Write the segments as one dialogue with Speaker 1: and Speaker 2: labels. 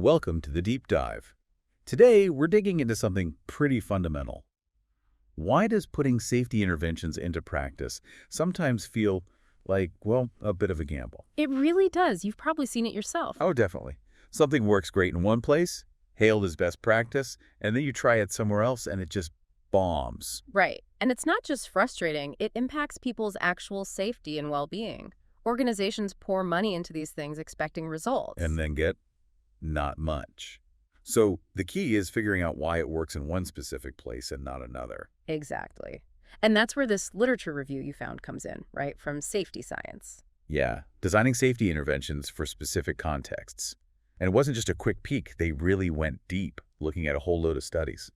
Speaker 1: Welcome to the deep dive. Today, we're digging into something pretty fundamental. Why does putting safety interventions into practice sometimes feel like, well, a bit of a gamble?
Speaker 2: It really does. You've probably seen it yourself.
Speaker 1: Oh, definitely. Something works great in one place, hailed as best practice, and then you try it somewhere else and it just bombs.
Speaker 2: Right. And it's not just frustrating, it impacts people's actual safety and well-being. Organizations pour money into these things expecting results.
Speaker 1: And then get not much. So the key is figuring out why it works in one specific place and not another.
Speaker 2: Exactly. And that's where this literature review you found comes in, right? From safety science.
Speaker 1: Yeah, designing safety interventions for specific contexts. And it wasn't just a quick peek. They really went deep, looking at a whole load of studies.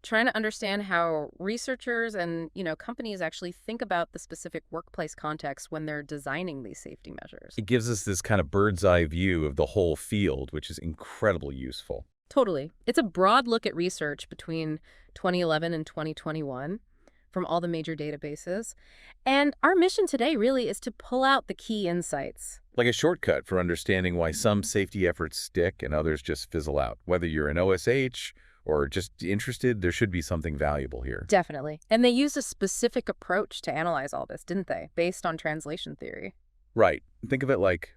Speaker 2: Trying to understand how researchers and, companies actually think about the specific workplace context when they're designing these safety measures.
Speaker 1: It gives us this kind of bird's eye view of the whole field, which is incredibly useful.
Speaker 2: Totally. It's a broad look at research between 2011 and 2021 from all the major databases. And our mission today really is to pull out the key insights.
Speaker 1: Like a shortcut for understanding why some safety efforts stick and others just fizzle out. Whether you're an OSH or just interested, there should be something valuable here.
Speaker 2: Definitely. And they used a specific approach to analyze all this, didn't they? Based on translation theory.
Speaker 1: Right. Think of it like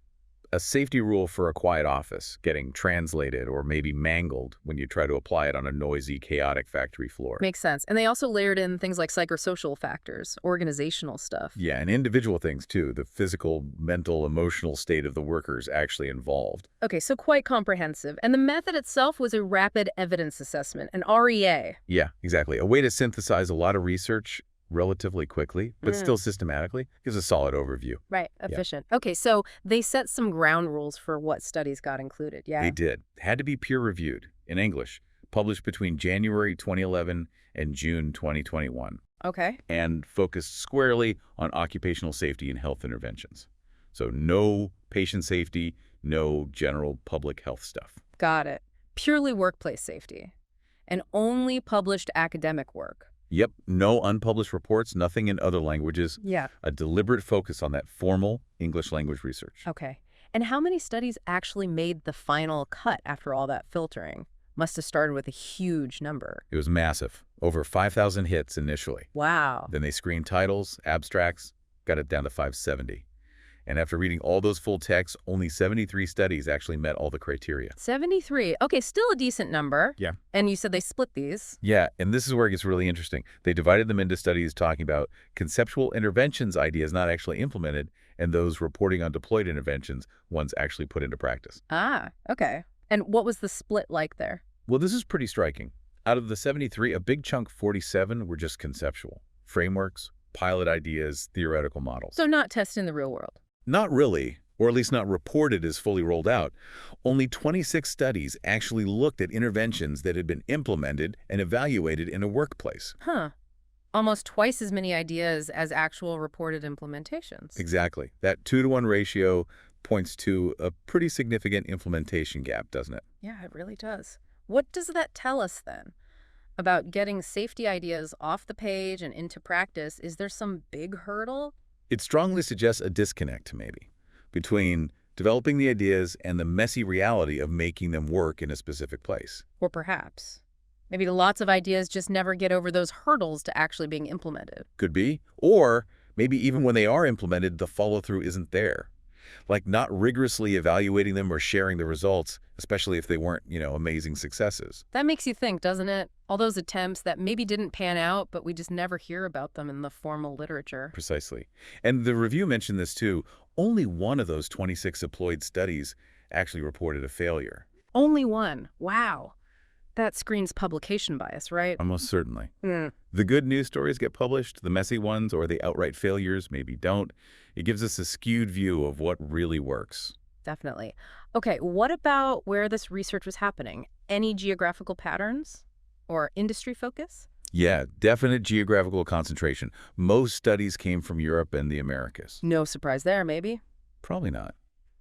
Speaker 1: a safety rule for a quiet office getting translated or maybe mangled when you try to apply it on a noisy, chaotic factory floor.
Speaker 2: Makes sense. And they also layered in things like psychosocial factors, organizational stuff.
Speaker 1: Yeah, and individual things too, the physical, mental, emotional state of the workers actually involved.
Speaker 2: Okay, so quite comprehensive. And the method itself was a rapid evidence assessment, an REA.
Speaker 1: Yeah, exactly. A way to synthesize a lot of research relatively quickly, but still systematically, gives a solid overview.
Speaker 2: Right, efficient. Yeah. Okay, so they set some ground rules for what studies got included, yeah?
Speaker 1: They did. Had to be peer-reviewed in English, published between January 2011 and June 2021.
Speaker 2: Okay.
Speaker 1: And focused squarely on occupational safety and health interventions. So no patient safety, no general public health stuff.
Speaker 2: Got it. Purely workplace safety. And only published academic work.
Speaker 1: Yep, no unpublished reports, nothing in other languages.
Speaker 2: Yeah.
Speaker 1: A deliberate focus on that formal English language research.
Speaker 2: Okay. And how many studies actually made the final cut after all that filtering? Must have started with a huge number.
Speaker 1: It was massive. Over 5,000 hits initially.
Speaker 2: Wow.
Speaker 1: Then they screened titles, abstracts, got it down to 570. And after reading all those full texts, only 73 studies actually met all the criteria.
Speaker 2: 73. Okay, still a decent number.
Speaker 1: Yeah.
Speaker 2: And you said they split these.
Speaker 1: Yeah, and this is where it gets really interesting. They divided them into studies talking about conceptual interventions ideas not actually implemented, and those reporting on deployed interventions, ones actually put into practice.
Speaker 2: Ah, okay. And what was the split like there?
Speaker 1: Well, this is pretty striking. Out of the 73, a big chunk, 47, were just conceptual. Frameworks, pilot ideas, theoretical models.
Speaker 2: So not tested in the real world.
Speaker 1: Not really, or at least not reported as fully rolled out. Only 26 studies actually looked at interventions that had been implemented and evaluated in a workplace.
Speaker 2: Huh. Almost twice as many ideas as actual reported implementations.
Speaker 1: Exactly. That 2-to-1 ratio points to a pretty significant implementation gap, doesn't it?
Speaker 2: Yeah, it really does. What does that tell us then? About getting safety ideas off the page and into practice, is there some big hurdle?
Speaker 1: It strongly suggests a disconnect, maybe, between developing the ideas and the messy reality of making them work in a specific place.
Speaker 2: Or perhaps, maybe lots of ideas just never get over those hurdles to actually being implemented.
Speaker 1: Could be. Or maybe even when they are implemented, the follow-through isn't there. Like not rigorously evaluating them or sharing the results, especially if they weren't, amazing successes.
Speaker 2: That makes you think, doesn't it? All those attempts that maybe didn't pan out, but we just never hear about them in the formal literature.
Speaker 1: Precisely. And the review mentioned this too. Only one of those 26 deployed studies actually reported a failure.
Speaker 2: Only one. Wow. That screens publication bias, right?
Speaker 1: Almost certainly. The good news stories get published, the messy ones or the outright failures maybe don't. It gives us a skewed view of what really works.
Speaker 2: Definitely. Okay, what about where this research was happening? Any geographical patterns or industry focus?
Speaker 1: Yeah, definite geographical concentration. Most studies came from Europe and the Americas.
Speaker 2: No surprise there, maybe?
Speaker 1: Probably not.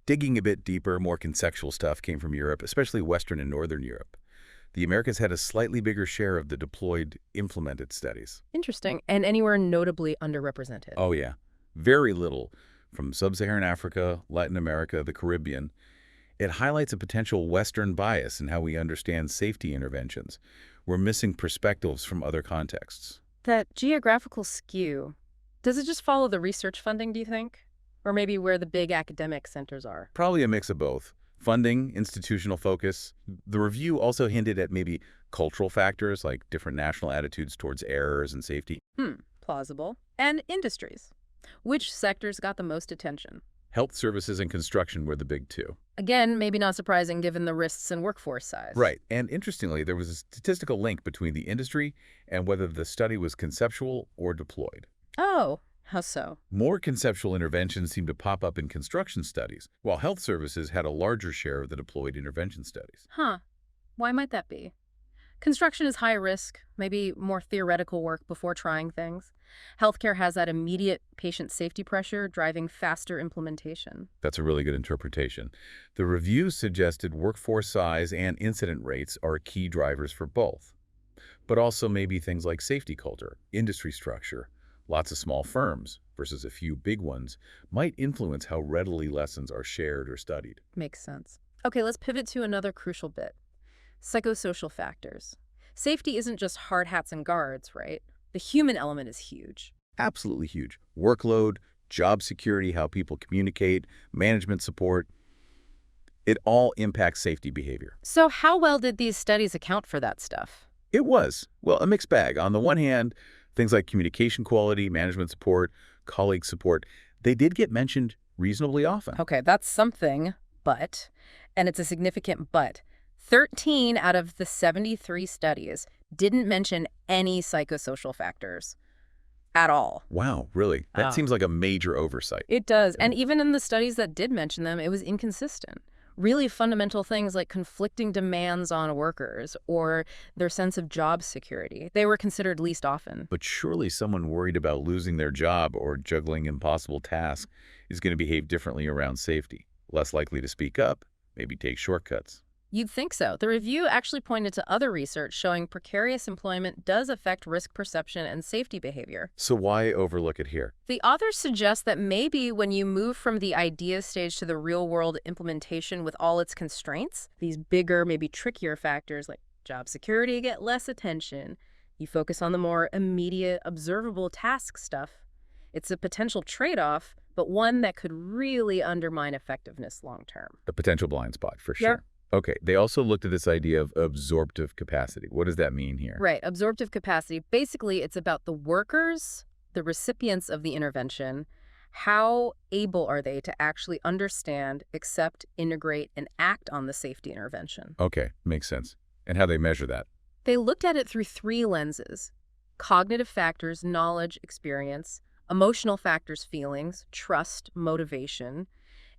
Speaker 1: Digging a bit deeper, more contextual stuff came from Europe, especially Western and Northern Europe. The Americas had a slightly bigger share of the deployed, implemented studies.
Speaker 2: Interesting. And anywhere notably underrepresented?
Speaker 1: Oh, yeah. Very little from Sub-Saharan Africa, Latin America, the Caribbean. It highlights a potential Western bias in how we understand safety interventions. We're missing perspectives from other contexts.
Speaker 2: That geographical skew, does it just follow the research funding, do you think? Or maybe where the big academic centers are?
Speaker 1: Probably a mix of both. Funding, institutional focus. The review also hinted at maybe cultural factors like different national attitudes towards errors and safety.
Speaker 2: Plausible. And industries. Which sectors got the most attention?
Speaker 1: Health services and construction were the big two.
Speaker 2: Again, maybe not surprising given the risks and workforce size.
Speaker 1: Right. And interestingly, there was a statistical link between the industry and whether the study was conceptual or deployed.
Speaker 2: Oh, how so?
Speaker 1: More conceptual interventions seemed to pop up in construction studies, while health services had a larger share of the deployed intervention studies.
Speaker 2: Huh. Why might that be? Construction is high risk, maybe more theoretical work before trying things. Healthcare has that immediate patient safety pressure driving faster implementation.
Speaker 1: That's a really good interpretation. The review suggested workforce size and incident rates are key drivers for both, but also maybe things like safety culture, industry structure. Lots of small firms versus a few big ones might influence how readily lessons are shared or studied.
Speaker 2: Makes sense. Okay, let's pivot to another crucial bit. Psychosocial factors. Safety isn't just hard hats and guards, right? The human element is huge.
Speaker 1: Absolutely huge. Workload, job security, how people communicate, management support. It all impacts safety behavior.
Speaker 2: So how well did these studies account for that stuff?
Speaker 1: It was, well, a mixed bag. On the one hand, things like communication quality, management support, colleague support, they did get mentioned reasonably often.
Speaker 2: Okay, that's something, but, and it's a significant but, 13 out of the 73 studies didn't mention any psychosocial factors at all.
Speaker 1: Wow, really? That seems like a major oversight.
Speaker 2: It does. And even in the studies that did mention them, it was inconsistent. Really fundamental things like conflicting demands on workers or their sense of job security, they were considered least often.
Speaker 1: But surely someone worried about losing their job or juggling impossible tasks is going to behave differently around safety, less likely to speak up, maybe take shortcuts.
Speaker 2: You'd think so. The review actually pointed to other research showing precarious employment does affect risk perception and safety behavior.
Speaker 1: So why overlook it here?
Speaker 2: The authors suggest that maybe when you move from the idea stage to the real-world implementation with all its constraints, these bigger, maybe trickier factors like job security get less attention. You focus on the more immediate, observable task stuff. It's a potential trade-off, but one that could really undermine effectiveness long-term.
Speaker 1: A potential blind spot, for sure.
Speaker 2: Yep.
Speaker 1: Okay, they also looked at this idea of absorptive capacity. What does that mean here?
Speaker 2: Right, absorptive capacity. Basically, it's about the workers, the recipients of the intervention. How able are they to actually understand, accept, integrate, and act on the safety intervention?
Speaker 1: Okay, makes sense. And how they measure that?
Speaker 2: They looked at it through 3 lenses: cognitive factors, knowledge, experience; emotional factors, feelings, trust, motivation;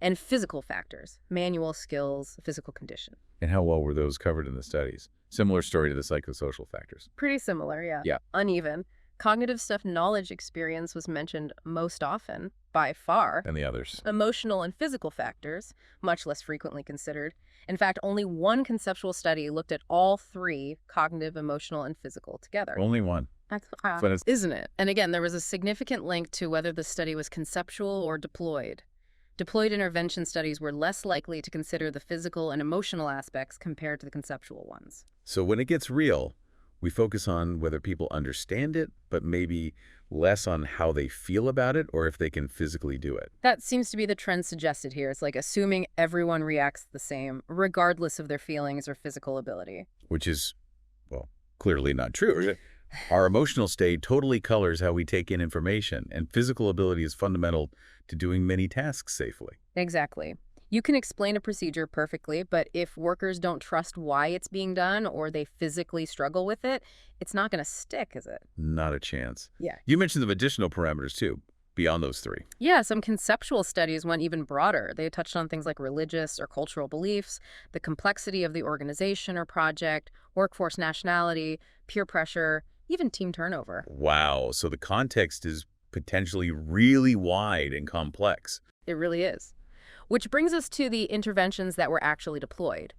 Speaker 2: and physical factors, manual skills, physical condition.
Speaker 1: And how well were those covered in the studies? Similar story to the psychosocial factors.
Speaker 2: Pretty similar, yeah.
Speaker 1: Yeah.
Speaker 2: Uneven. Cognitive stuff, knowledge, experience was mentioned most often, by far.
Speaker 1: And the others.
Speaker 2: Emotional and physical factors, much less frequently considered. In fact, only one conceptual study looked at all 3, cognitive, emotional, and physical, together.
Speaker 1: Only one.
Speaker 2: That's
Speaker 1: But
Speaker 2: isn't it? And again, there was a significant link to whether the study was conceptual or deployed. Deployed intervention studies were less likely to consider the physical and emotional aspects compared to the conceptual ones.
Speaker 1: So when it gets real, we focus on whether people understand it, but maybe less on how they feel about it or if they can physically do it.
Speaker 2: That seems to be the trend suggested here. It's like assuming everyone reacts the same, regardless of their feelings or physical ability.
Speaker 1: Which is, well, clearly not true. Our emotional state totally colors how we take in information, and physical ability is fundamental to doing many tasks safely.
Speaker 2: Exactly. You can explain a procedure perfectly, but if workers don't trust why it's being done or they physically struggle with it, it's not going to stick, is it?
Speaker 1: Not a chance.
Speaker 2: Yeah.
Speaker 1: You mentioned some additional parameters, too, beyond those 3.
Speaker 2: Yeah, some conceptual studies went even broader. They touched on things like religious or cultural beliefs, the complexity of the organization or project, workforce nationality, peer pressure, even team turnover.
Speaker 1: Wow, so the context is potentially really wide and complex.
Speaker 2: It really is. Which brings us to the interventions that were actually deployed.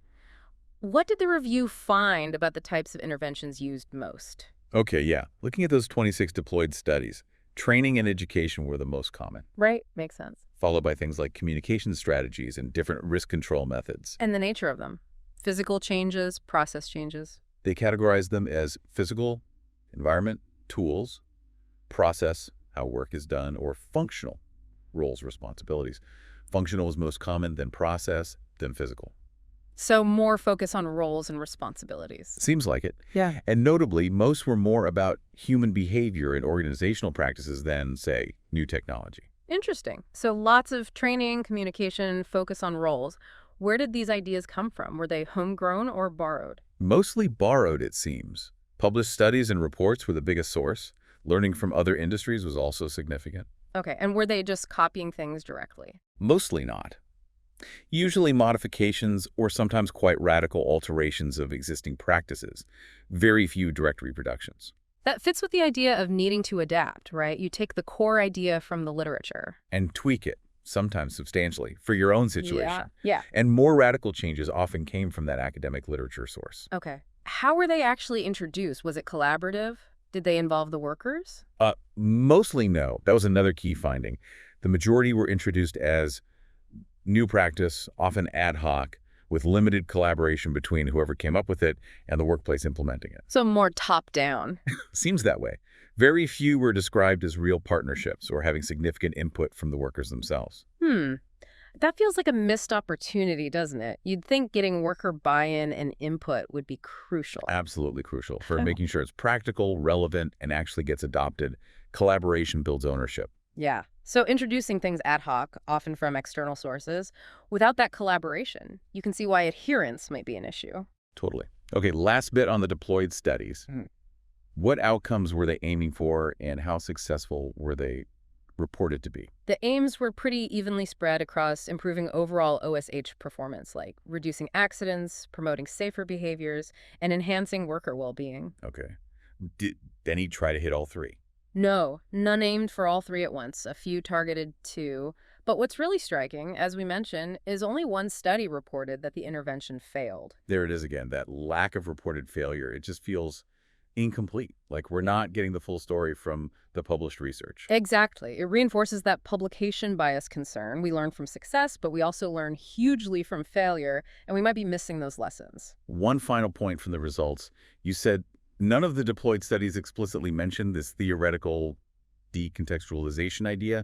Speaker 2: What did the review find about the types of interventions used most?
Speaker 1: Okay, yeah. Looking at those 26 deployed studies, Training and education were the most common,
Speaker 2: Right? Makes sense.
Speaker 1: followed by things like communication strategies and different risk control methods.
Speaker 2: And the nature of them. Physical changes, process changes.
Speaker 1: They categorized them as physical, environment, tools, process, how work is done, or functional, roles, responsibilities. Functional was most common, then process, then physical.
Speaker 2: So more focus on roles and responsibilities.
Speaker 1: Seems like it.
Speaker 2: Yeah.
Speaker 1: And notably, most were more about human behavior and organizational practices than, say, new technology.
Speaker 2: Interesting. So lots of training, communication, focus on roles. Where did these ideas come from? Were they homegrown or borrowed?
Speaker 1: Mostly borrowed, it seems. Published studies and reports were the biggest source. Learning from other industries was also significant.
Speaker 2: Okay, and were they just copying things directly?
Speaker 1: Mostly not. Usually modifications or sometimes quite radical alterations of existing practices. Very few direct reproductions.
Speaker 2: That fits with the idea of needing to adapt, right? You take the core idea from the literature.
Speaker 1: And tweak it, sometimes substantially, for your own situation.
Speaker 2: Yeah.
Speaker 1: And more radical changes often came from that academic literature source.
Speaker 2: Okay. How were they actually introduced? Was it collaborative? Did they involve the workers?
Speaker 1: Mostly no. That was another key finding. The majority were introduced as new practice, often ad hoc, with limited collaboration between whoever came up with it and the workplace implementing it.
Speaker 2: So more top-down.
Speaker 1: Seems that way. Very few were described as real partnerships or having significant input from the workers themselves.
Speaker 2: That feels like a missed opportunity, doesn't it? You'd think getting worker buy-in and input would be crucial.
Speaker 1: Absolutely crucial for making sure it's practical, relevant, and actually gets adopted. Collaboration builds ownership.
Speaker 2: Yeah. So introducing things ad hoc, often from external sources, without that collaboration, you can see why adherence might be an issue.
Speaker 1: Totally. Okay, last bit on the deployed studies. What outcomes were they aiming for and how successful were they reported to be?
Speaker 2: The aims were pretty evenly spread across improving overall OSH performance, like reducing accidents, promoting safer behaviors, and enhancing worker well-being.
Speaker 1: Okay. Did he try to hit all three?
Speaker 2: No, none aimed for all three at once. A few targeted two. But what's really striking, as we mentioned, is only one study reported that the intervention failed.
Speaker 1: There it is again, that lack of reported failure. It just feels incomplete, like we're not getting the full story from the published research.
Speaker 2: Exactly. It reinforces that publication bias concern. We learn from success, but we also learn hugely from failure, and we might be missing those lessons.
Speaker 1: One final point from the results. You said none of the deployed studies explicitly mentioned this theoretical decontextualization idea,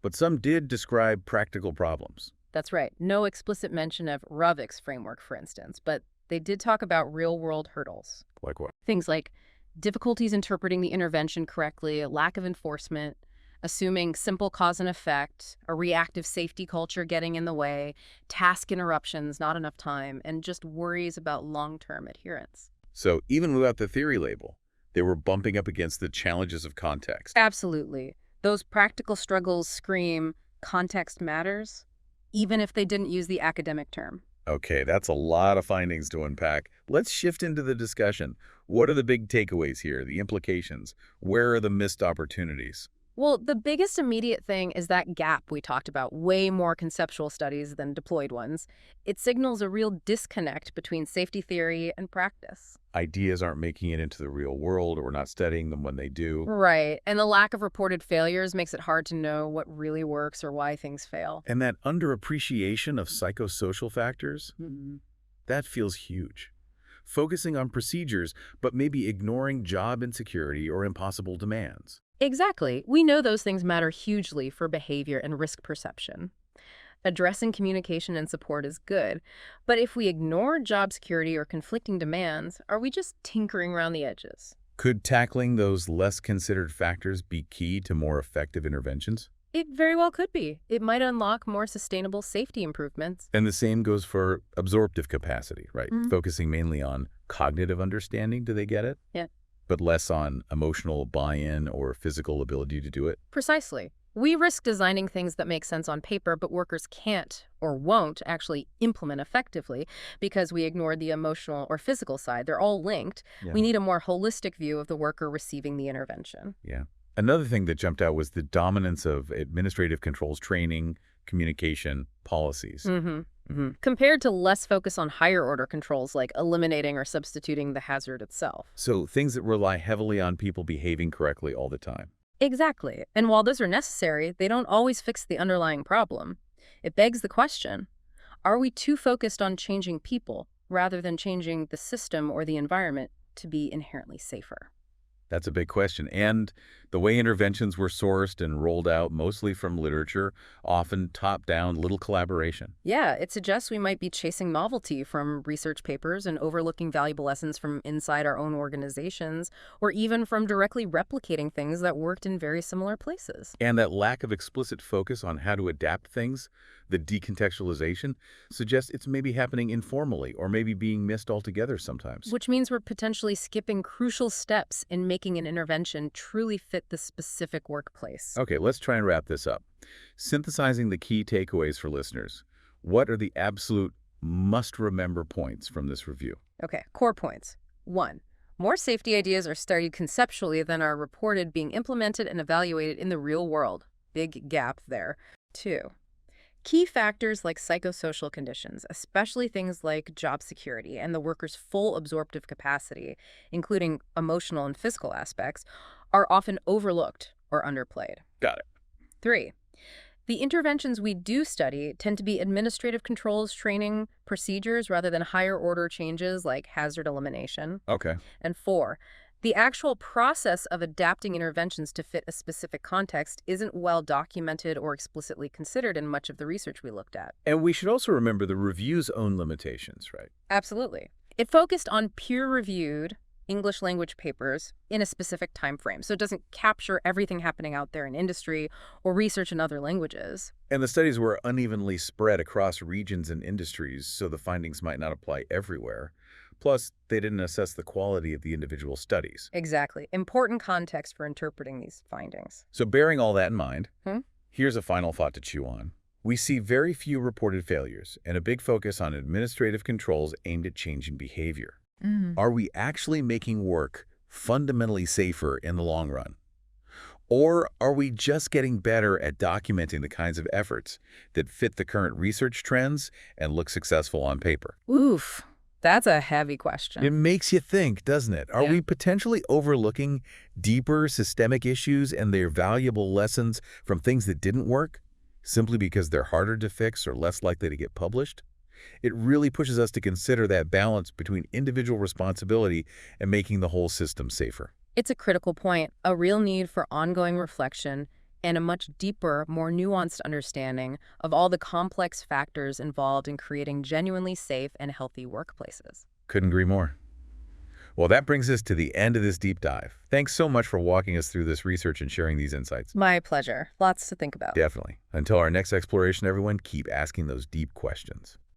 Speaker 1: but some did describe practical problems.
Speaker 2: That's right. No explicit mention of Rovick's framework, for instance, but they did talk about real-world hurdles.
Speaker 1: Like what?
Speaker 2: Things like difficulties interpreting the intervention correctly, a lack of enforcement, assuming simple cause and effect, a reactive safety culture getting in the way, task interruptions, not enough time, and just worries about long-term adherence.
Speaker 1: So even without the theory label, they were bumping up against the challenges of context.
Speaker 2: Absolutely. Those practical struggles scream, context matters, even if they didn't use the academic term.
Speaker 1: Okay, that's a lot of findings to unpack. Let's shift into the discussion. What are the big takeaways here, the implications? Where are the missed opportunities?
Speaker 2: Well, the biggest immediate thing is that gap we talked about, way more conceptual studies than deployed ones. It signals a real disconnect between safety theory and practice.
Speaker 1: Ideas aren't making it into the real world, or we're not studying them when they do.
Speaker 2: Right, and the lack of reported failures makes it hard to know what really works or why things fail.
Speaker 1: And that underappreciation of psychosocial factors,
Speaker 2: Mm-hmm.
Speaker 1: that feels huge. Focusing on procedures, but maybe ignoring job insecurity or impossible demands.
Speaker 2: Exactly. We know those things matter hugely for behavior and risk perception. Addressing communication and support is good, but if we ignore job security or conflicting demands, are we just tinkering around the edges?
Speaker 1: Could tackling those less considered factors be key to more effective interventions?
Speaker 2: It very well could be. It might unlock more sustainable safety improvements.
Speaker 1: And the same goes for absorptive capacity, right?
Speaker 2: Mhm.
Speaker 1: Focusing mainly on cognitive understanding, do they get it?
Speaker 2: Yeah.
Speaker 1: But less on emotional buy-in or physical ability to do it?
Speaker 2: Precisely. We risk designing things that make sense on paper, but workers can't or won't actually implement effectively because we ignored the emotional or physical side. They're all linked.
Speaker 1: Yeah.
Speaker 2: We need a more holistic view of the worker receiving the intervention.
Speaker 1: Yeah. Another thing that jumped out was the dominance of administrative controls training, communication, policies.
Speaker 2: Compared to less focus on higher order controls like eliminating or substituting the hazard itself.
Speaker 1: So things that rely heavily on people behaving correctly all the time.
Speaker 2: Exactly. And while those are necessary, they don't always fix the underlying problem. It begs the question, are we too focused on changing people rather than changing the system or the environment to be inherently safer?
Speaker 1: That's a big question. And the way interventions were sourced and rolled out, mostly from literature, often top-down, little collaboration.
Speaker 2: Yeah, it suggests we might be chasing novelty from research papers and overlooking valuable lessons from inside our own organizations, or even from directly replicating things that worked in very similar places.
Speaker 1: And that lack of explicit focus on how to adapt things, the decontextualization, suggests it's maybe happening informally or maybe being missed altogether sometimes.
Speaker 2: Which means we're potentially skipping crucial steps in making an intervention truly fit the specific workplace.
Speaker 1: Okay, let's try and wrap this up. Synthesizing the key takeaways for listeners. What are the absolute must-remember points from this review?
Speaker 2: Okay, core points. 1. More safety ideas are studied conceptually than are reported being implemented and evaluated in the real world. Big gap there. 2. Key factors like psychosocial conditions, especially things like job security and the worker's full absorptive capacity, including emotional and physical aspects, are often overlooked or underplayed.
Speaker 1: Got it.
Speaker 2: 3. The interventions we do study tend to be administrative controls, training, procedures, rather than higher order changes like hazard elimination.
Speaker 1: Okay.
Speaker 2: And 4, the actual process of adapting interventions to fit a specific context isn't well documented or explicitly considered in much of the research we looked at.
Speaker 1: And we should also remember the review's own limitations, right?
Speaker 2: Absolutely. It focused on peer-reviewed English language papers in a specific time frame, so it doesn't capture everything happening out there in industry or research in other languages.
Speaker 1: And the studies were unevenly spread across regions and industries, so the findings might not apply everywhere. Plus, they didn't assess the quality of the individual studies.
Speaker 2: Exactly. Important context for interpreting these findings.
Speaker 1: So bearing all that in mind,
Speaker 2: Hmm?
Speaker 1: here's a final thought to chew on. We see very few reported failures and a big focus on administrative controls aimed at changing behavior. Are we actually making work fundamentally safer in the long run? Or are we just getting better at documenting the kinds of efforts that fit the current research trends and look successful on paper?
Speaker 2: Oof. That's a heavy question.
Speaker 1: It makes you think, doesn't it? Are
Speaker 2: Yeah.
Speaker 1: we potentially overlooking deeper systemic issues and their valuable lessons from things that didn't work, simply because they're harder to fix or less likely to get published? It really pushes us to consider that balance between individual responsibility and making the whole system safer.
Speaker 2: It's a critical point, a real need for ongoing reflection and a much deeper, more nuanced understanding of all the complex factors involved in creating genuinely safe and healthy workplaces.
Speaker 1: Couldn't agree more. Well, that brings us to the end of this deep dive. Thanks so much for walking us through this research and sharing these insights.
Speaker 2: My pleasure. Lots to think about.
Speaker 1: Definitely. Until our next exploration, everyone, keep asking those deep questions.